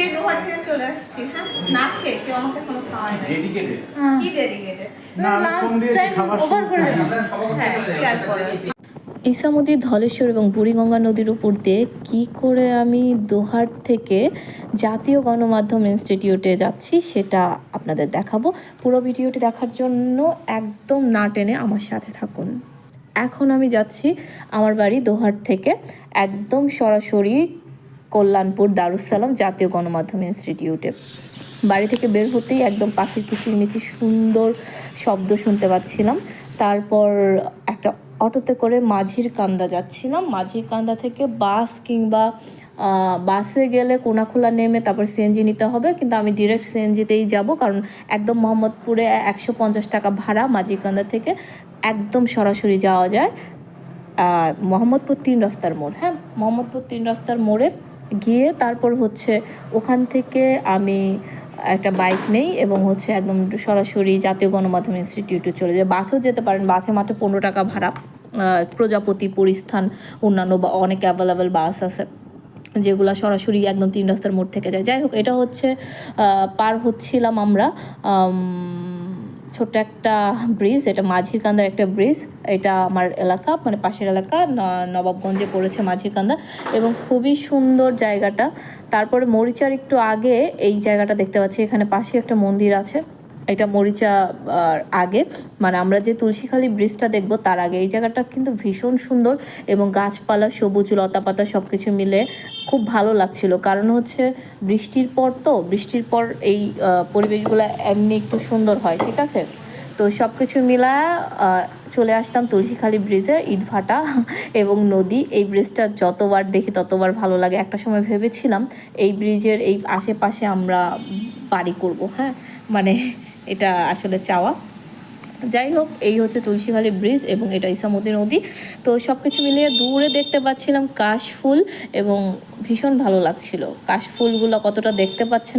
সেই দোহার থেকে চলে আসছি। হ্যাঁ, না খেয়ে কেউ আমাকে এখনো খাওয়ায় না। ডেডিকেটেড কি ডেডিকেটেড? না ফোন দিয়েছি খাবার ওভার করে দিলাম। হ্যাঁ, কি আর করার। ইছামতি, ধলেশ্বর এবং বুড়িগঙ্গা নদীর উপর দিয়ে কী করে আমি দোহার থেকে জাতীয় গণমাধ্যম ইনস্টিটিউটে যাচ্ছি সেটা আপনাদের দেখাবো। পুরো ভিডিওটি দেখার জন্য একদম না টেনে আমার সাথে থাকুন। এখন আমি যাচ্ছি আমার বাড়ি দোহার থেকে একদম সরাসরি কল্যাণপুর দারুসালাম জাতীয় গণমাধ্যম ইনস্টিটিউটে। বাড়ি থেকে বের হতেই একদম পাখির কিচিরমিচির সুন্দর শব্দ শুনতে পাচ্ছিলাম। তারপর একটা অটোতে করে মাঝির কান্দা যাচ্ছিলাম। মাঝির কান্দা থেকে বাস কিংবা বাসে গেলে কোনাখোলা নেমে তারপর সিএনজি নিতে হবে, কিন্তু আমি ডিরেক্ট সিএনজিতেই যাব, কারণ একদম মোহাম্মদপুরে 150 টাকা ভাড়া মাঝির কান্দা থেকে একদম সরাসরি যাওয়া যায় মোহাম্মদপুর 3 রাস্তার মোড়। হ্যাঁ, মোহাম্মদপুর 3 রাস্তার মোড়ে গিয়ে তারপর হচ্ছে ওখান থেকে আমি একটা বাইক নেই এবং হচ্ছে একদম সরাসরি জাতীয় গণমাধ্যম ইনস্টিটিউটে চলে যায়। বাসেও যেতে পারেন, বাসে মাত্র 15 টাকা ভাড়া। প্রজাপতি, পরিস্থান, অন্যান্য বা অনেক অ্যাভেলেবেল বাস আছে যেগুলো সরাসরি একদম 3 রাস্তার মোড় থেকে যায়। যাই হোক, এটা হচ্ছে পার হচ্ছিলাম আমরা ছোট্ট একটা ব্রিজ, এটা মাঝির কান্দার একটা ব্রিজ। এটা আমার এলাকা, মানে পাশের এলাকা নবাবগঞ্জে পড়েছে মাঝির কান্দা, এবং খুবই সুন্দর জায়গাটা। তারপরে মরিচার একটু আগে এই জায়গাটা দেখতে পাচ্ছি, এখানে পাশে একটা মন্দির আছে। এটা মরিচা আগে, মানে আমরা যে তুলসীখালী ব্রিজটা দেখবো তার আগে এই জায়গাটা কিন্তু ভীষণ সুন্দর, এবং গাছপালা, সবুজ, লতাপাতা সব কিছু মিলে খুব ভালো লাগছিল। কারণ হচ্ছে বৃষ্টির পর এই পরিবেশগুলো এমনি একটু সুন্দর হয়, ঠিক আছে। তো সব কিছু মিলা চলে আসতাম তুলসীখালী ব্রিজে, ইটভাটা এবং নদী। এই ব্রিজটা যতবার দেখি ততবার ভালো লাগে। একটা সময় ভেবেছিলাম এই ব্রিজের এই আশেপাশে আমরা বাড়ি করব। হ্যাঁ, মানে এটা আসলে চাওয়া। যাই হোক, এই হচ্ছে তুলসীখালী ব্রিজ এবং এটা ইছামতি নদী। তো সব কিছু মিলিয়ে দূরে দেখতে পাচ্ছিলাম কাশফুল এবং ভীষণ ভালো লাগছিল। কাশফুলগুলো কতটা দেখতে পাচ্ছে না